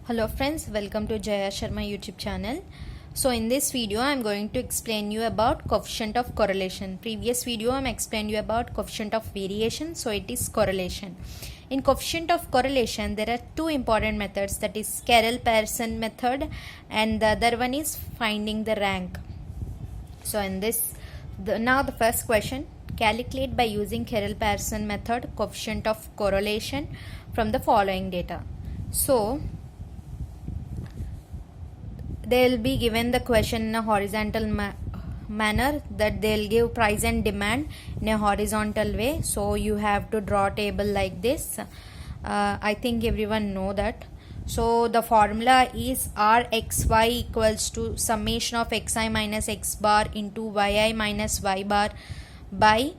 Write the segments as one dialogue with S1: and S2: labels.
S1: Hello friends, welcome to Jaya Sharma YouTube channel. So in this video I am going to explain you about coefficient of correlation. Previous video I am explained you about coefficient of variation, so it is correlation. In coefficient of correlation there are two important methods, that is Carroll-Pearson method and the other one is finding the rank. So in this now the first question, calculate by using Carroll-Pearson method coefficient of correlation from the following data. So they will be given the question in a horizontal manner, that they will give price and demand in a horizontal way. So you have to draw a table like this. I think everyone know that. So the formula is Rxy equals to summation of xi minus x bar into yi minus y bar by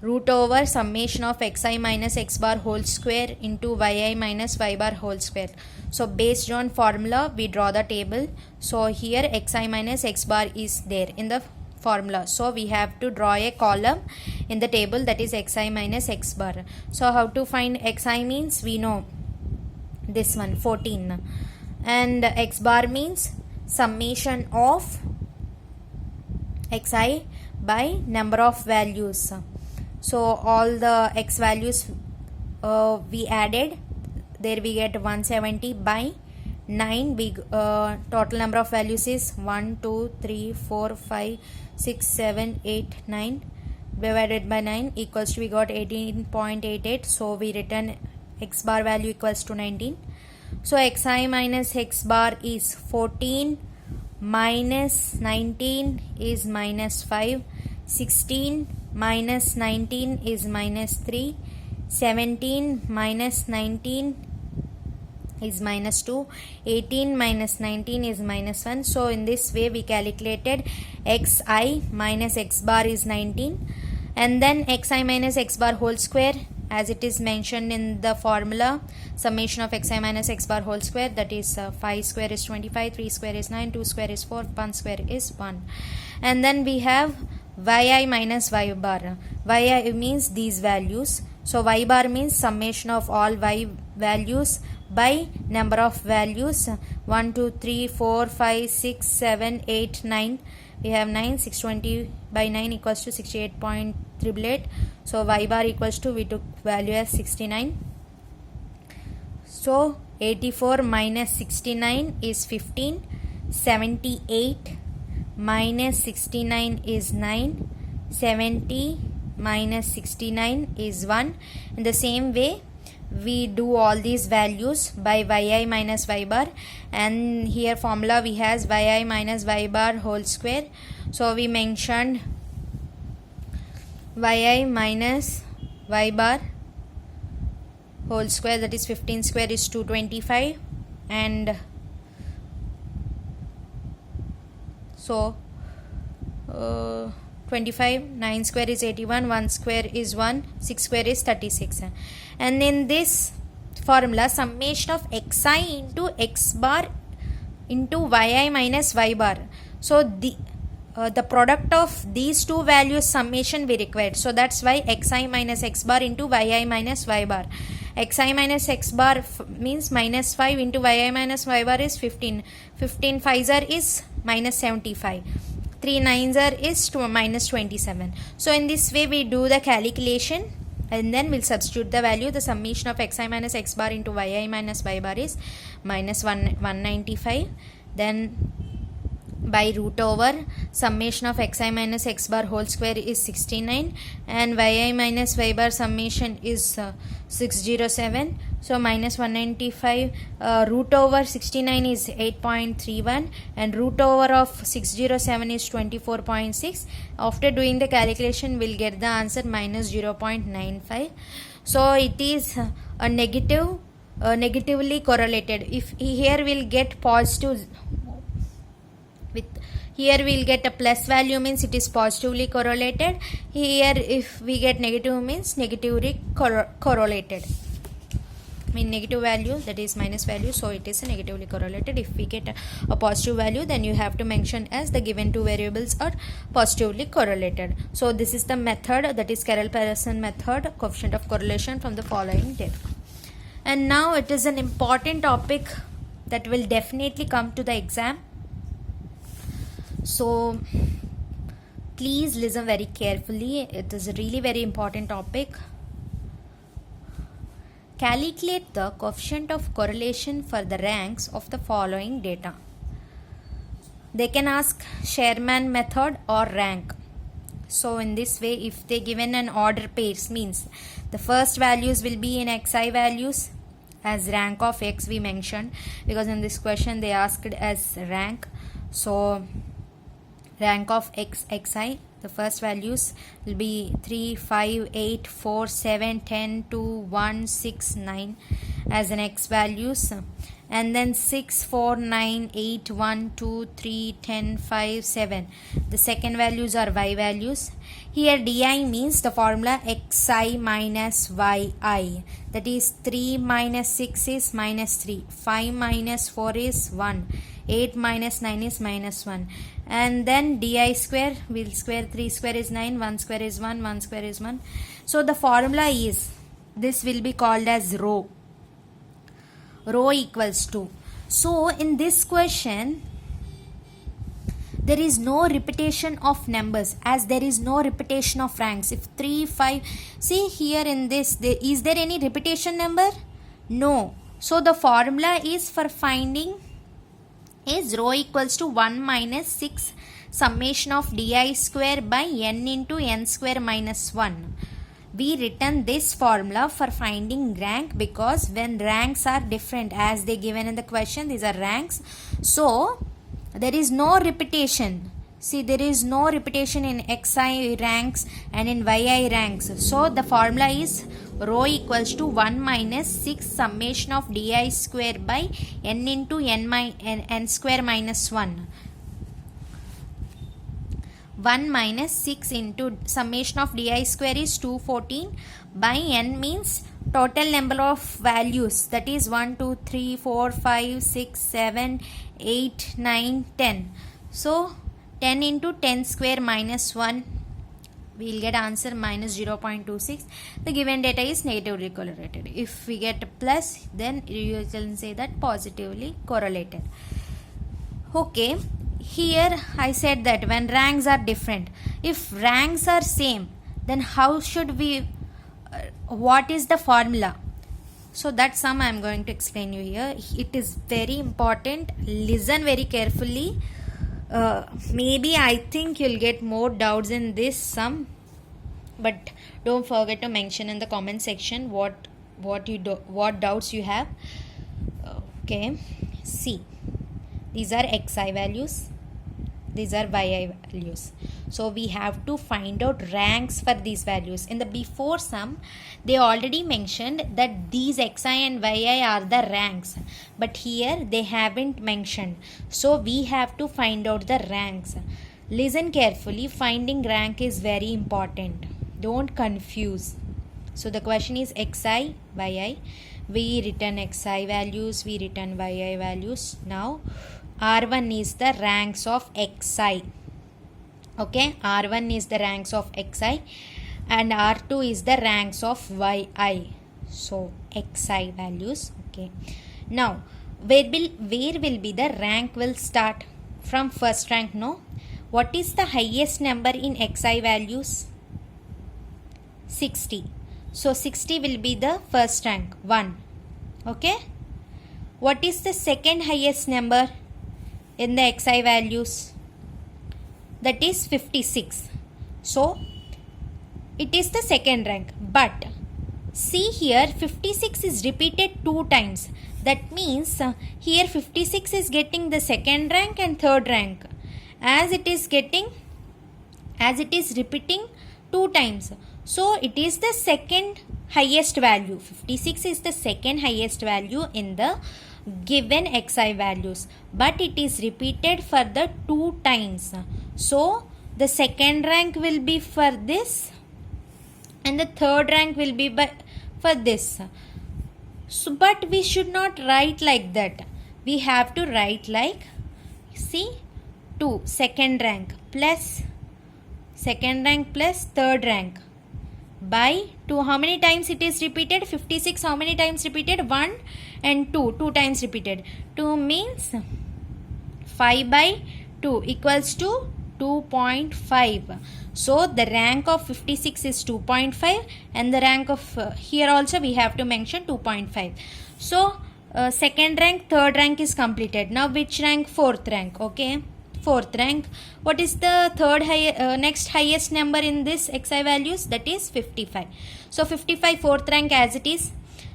S1: root over summation of xi minus x bar whole square into yi minus y bar whole square. So based on formula we draw the table. So here xi minus x bar is there in the formula, so we have to draw a column in the table, that is xi minus x bar. So how to find xi means we know this one 14, and x bar means summation of xi by number of values. So all the x values we added, there we get 170 by 9. We total number of values is 1 2 3 4 5 6 7 8 9 divided by 9 equals to, we got 18.88. so we return x bar value equals to 19. So xi minus x bar is 14 minus 19 is minus 5, 16 minus 19 is minus 3, 17 minus 19 is minus 2, 18 minus 19 is minus 1. So in this way we calculated xi minus x bar is 19, and then xi minus x bar whole square, as it is mentioned in the formula, summation of xi minus x bar whole square, that is 5 square is 25, 3 square is 9, 2 square is 4, 1 square is 1. And then we have yi minus y bar. yi means these values, so y bar means summation of all y values by number of values, 1 2 3 4 5 6 7 8 9. We have 9, 620 by 9 equals to 68.888. So y bar equals to, we took value as 69. So 84 minus 69 is 15, 78 minus 69 is 9, 70 minus 69 is 1. In the same way we do all these values by yi minus y bar, and here formula we has yi minus y bar whole square. So we mentioned yi minus y bar whole square, that is 15 square is 225, and so 25, 9 square is 81, 1 square is 1, 6 square is 36. And in this formula, summation of xi into x bar into yi minus y bar, so the product of these two values summation we required, so that's why xi minus x bar into yi minus y bar. Xi minus x bar means minus 5 into yi minus y bar is 15, 15 5s is minus 75, 3 9s is minus 27. So in this way we do the calculation, and then we'll substitute the value. The summation of xi minus x bar into yi minus y bar is minus 195, then by root over summation of xi minus x bar whole square is 69, and yi minus y bar summation is 607. So minus 195 root over 69 is 8.31, and root over of 607 is 24.6. After doing the calculation we'll get the answer minus 0.95. So it is a negatively correlated. If here we'll get positive, with here we'll get a plus value means it is positively correlated. Here if we get negative means negatively correlated. Mean negative value, that is minus value, so it is negatively correlated. If we get a positive value, then you have to mention as the given two variables are positively correlated. So this is the method, that is Carroll-Pearson method, coefficient of correlation from the following data. And now it is an important topic that will definitely come to the exam. So please listen very carefully. It is a really very important topic. Calculate the coefficient of correlation for the ranks of the following data. They can ask Sherman method or rank. So in this way, if they given an order pairs, means the first values will be in xi values as rank of x we mentioned, because in this question they asked as rank. So rank of xi, the first values will be 3, 5, 8, 4, 7, 10, 2, 1, 6, 9 as an x values, and then 6, 4, 9, 8, 1, 2, 3, 10, 5, 7. The second values are y values. Here di means the formula xi minus yi, that is 3 minus 6 is minus 3, 5 minus 4 is 1, 8 minus 9 is minus 1, and then di square, we'll square 3 square is 9, 1 square is 1, 1 square is 1. So the formula is, this will be called as rho equals to. So in this question there is no repetition of numbers, as there is no repetition of ranks. If 3, 5, see here in this, is there any repetition number? No. So the formula is for finding is rho equals to 1 minus 6 summation of di square by n into n square minus 1. We written this formula for finding rank because when ranks are different, as they given in the question, these are ranks. So there is no repetition. See, there is no repetition in xi ranks and in yi ranks. So the formula is rho equals to 1 minus 6 summation of di square by n into n square minus 1. 1 minus 6 into summation of di square is 214 by n means total number of values, that is 1, 2, 3, 4, 5, 6, 7, 8, 9, 10. So 10 into 10 square minus 1, we will get answer minus 0.26. The given data is negatively correlated. If we get plus, then you can say that positively correlated. Okay, here I said that when ranks are different, if ranks are same, then how should we, what is the formula? So that's some I am going to explain you here. It is very important. Listen very carefully. Maybe I think you'll get more doubts in this sum, but don't forget to mention in the comment section what doubts you have. Okay, see, these are xi values, these are yi values. So we have to find out ranks for these values. In the before sum, they already mentioned that these xi and yi are the ranks, but here they haven't mentioned. So we have to find out the ranks. Listen carefully. Finding rank is very important. Don't confuse. So the question is xi, yi. We return xi values, we return yi values. Now R1 is the ranks of xi. Okay, R1 is the ranks of xi and R2 is the ranks of yi. So xi values. Okay, now where will be the rank will start? From first rank, no? What is the highest number in xi values? 60. So 60 will be the first rank, 1. Okay, what is the second highest number in the xi values? That is 56. So it is the second rank, but see here 56 is repeated 2 times. That means here 56 is getting the second rank and third rank, as it is repeating 2 times. So it is the second highest value. 56 is the second highest value in the given xi values, but it is repeated for the 2 times. So the second rank will be for this and the third rank will be for this. So, but we should not write like that. We have to write like, see, 2 second rank plus third rank by 2. How many times it is repeated? 56. How many times repeated? 1 and 2. 2 times repeated. 2 means 5 by 2 equals to 2.5. So the rank of 56 is 2.5 and the rank of here also we have to mention 2.5. So second rank, third rank is completed. Now which rank? Fourth rank. Okay, fourth rank. What is the next highest number in this xi values? That is 55. So 55 fourth rank as it is.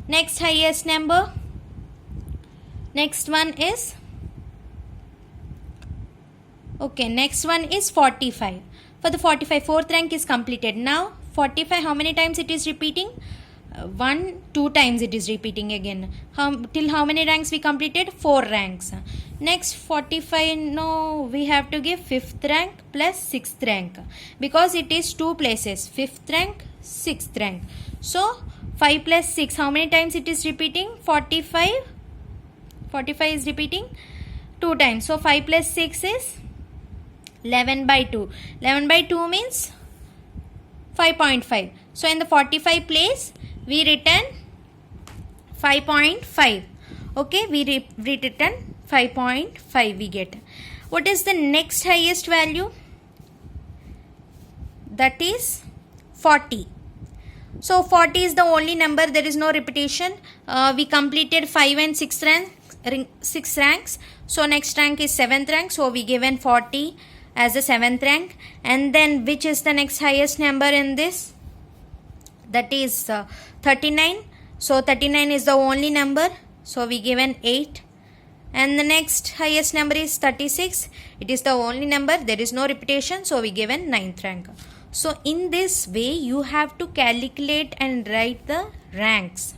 S1: Next highest number, next one is, okay, next one is 45. For the 45 fourth rank is completed. Now 45 how many times it is repeating? 2 times it is repeating again. Till how many ranks we completed? 4 ranks. Next 45, no, we have to give 5th rank plus 6th rank because it is 2 places, 5th rank, 6th rank. So 5 plus 6 how many times it is repeating? 45 is repeating 2 times. So 5 plus 6 is 11 by 2. 11 by 2 means 5.5. So in the 45 place we return 5.5. Okay, we return 5.5 we get. What is the next highest value? That is 40. So 40 is the only number, there is no repetition. We completed 5 and 6 ranks. So next rank is 7th rank. So we given 40 as the 7th rank. And then which is the next highest number in this? That is 39. So 39 is the only number. So we given 8. And the next highest number is 36. It is the only number. There is no repetition. So we given 9th rank. So in this way you have to calculate and write the ranks.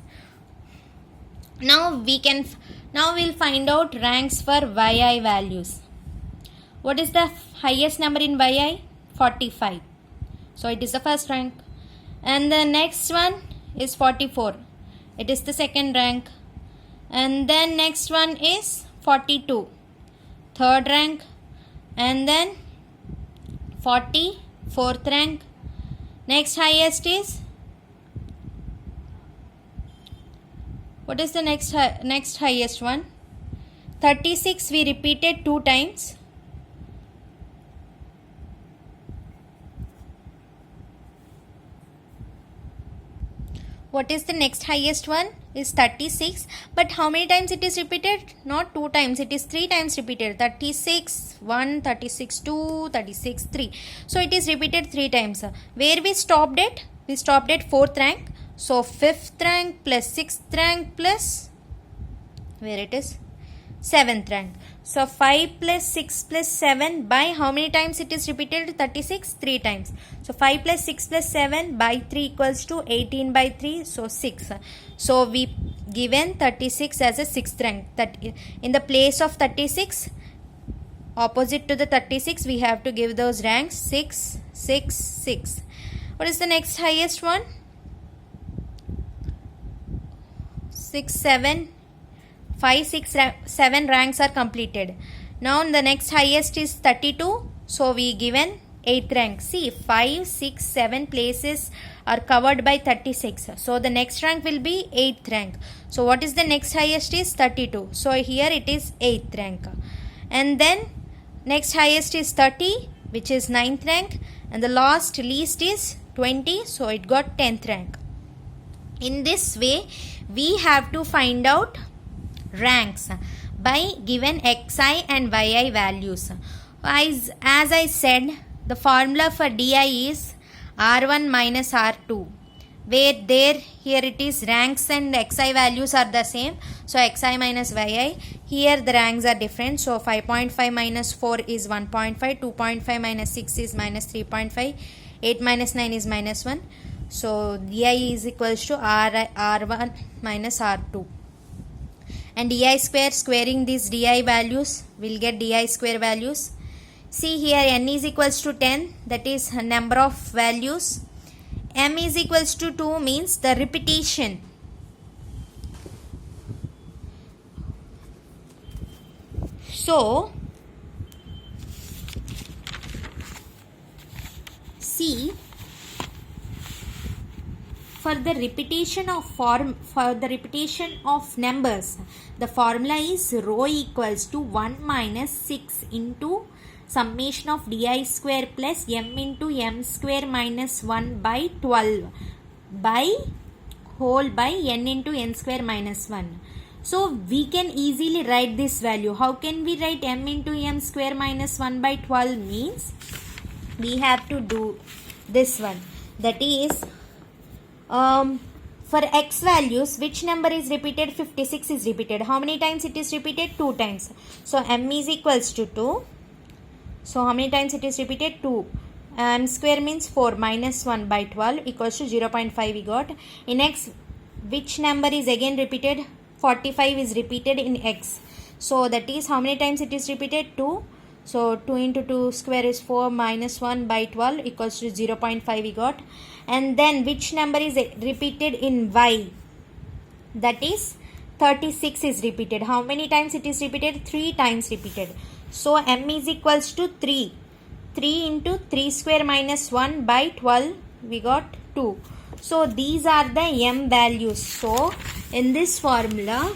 S1: Now we'll find out ranks for yi values. What is the highest number in yi? 45. So it is the first rank. And the next one is 44. It is the second rank. And then next one is 42. Third rank. And then 40. Fourth rank. Next highest is, what is the next highest one? 36 we repeated 2 times. What is the next highest one? Is 36. But how many times it is repeated? Not 2 times, it is 3 times repeated. 36 1, 36 2, 36 3. So it is repeated 3 times. Where we stopped it? We stopped at 4th rank. So 5th rank plus 6th rank plus, where it is? 7th rank. So 5 plus 6 plus 7 by how many times it is repeated? 36, 3 times. So 5 plus 6 plus 7 by 3 equals to 18 by 3, so 6. So we given 36 as a 6th rank. That in the place of 36, opposite to the 36, we have to give those ranks 6, 6, 6. What is the next highest one? 6, 7. 5, 6, 7 ranks are completed. Now the next highest is 32. So we given 8th rank. See, 5, 6, 7 places are covered by 36. So the next rank will be 8th rank. So what is the next highest is 32. So here it is 8th rank. And then next highest is 30, which is 9th rank. And the least is 20. So it got 10th rank. In this way, we have to find out ranks by given xi and yi values. As I said, the formula for di is r1 minus r2, where here it is ranks and xi values are the same. So xi minus yi, here the ranks are different. So 5.5 minus 4 is 1.5, 2.5 minus 6 is minus 3.5, 8 minus 9 is minus 1. So di is equals to r1 minus r2. And di square, squaring these di values, will get di square values. See here, n is equals to 10, that is number of values. M is equals to 2 means the repetition. So see, for the repetition of numbers, the formula is rho equals to 1 minus 6 into summation of di square plus m into m square minus 1 by 12 by whole by n into n square minus 1. So we can easily write this value. How can we write m into m square minus 1 by 12 means we have to do this one. That is for x values, which number is repeated? 56 is repeated. How many times it is repeated? 2 times. So m is equals to 2. So how many times it is repeated? 2. M square means 4 minus 1 by 12 equals to 0.5 we got. In x, which number is again repeated? 45 is repeated in x. So that is how many times it is repeated? 2. So 2 into 2 square is 4 minus 1 by 12 equals to 0.5 we got. And then which number is repeated in y? That is 36 is repeated. How many times it is repeated? 3 times repeated. So m is equals to 3. 3 into 3 square minus 1 by 12 we got 2. So these are the m values. So in this formula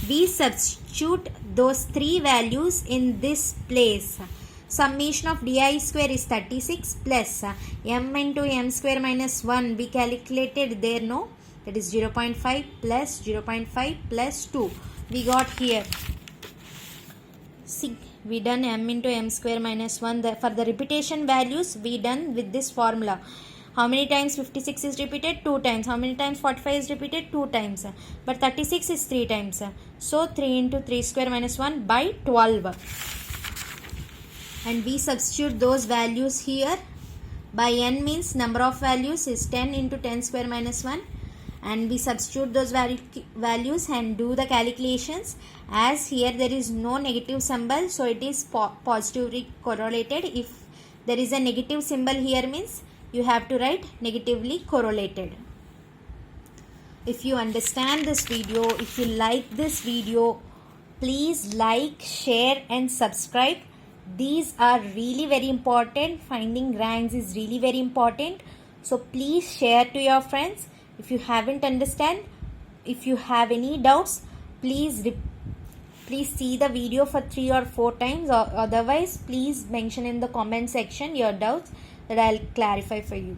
S1: we substitute those 3 values in this place. Summation of di square is 36 plus m into m square minus 1 we calculated there, no? That is 0.5 plus 0.5 plus 2 we got here. See, we done m into m square minus 1. For the repetition values we done with this formula. How many times 56 is repeated? 2 times. How many times 45 is repeated? 2 times. But 36 is 3 times. So 3 into 3 square minus 1 by 12. And we substitute those values here. By n means number of values is 10 into 10 square minus 1. And we substitute those values and do the calculations. As here there is no negative symbol, so it is positively correlated. If there is a negative symbol here means you have to write negatively correlated. If you understand this video, if you like this video, please like, share and subscribe. These are really very important. Finding ranks is really very important. So please share to your friends. If you haven't understand, if you have any doubts, please see the video for 3 or 4 times, or otherwise please mention in the comment section your doubts that I'll clarify for you.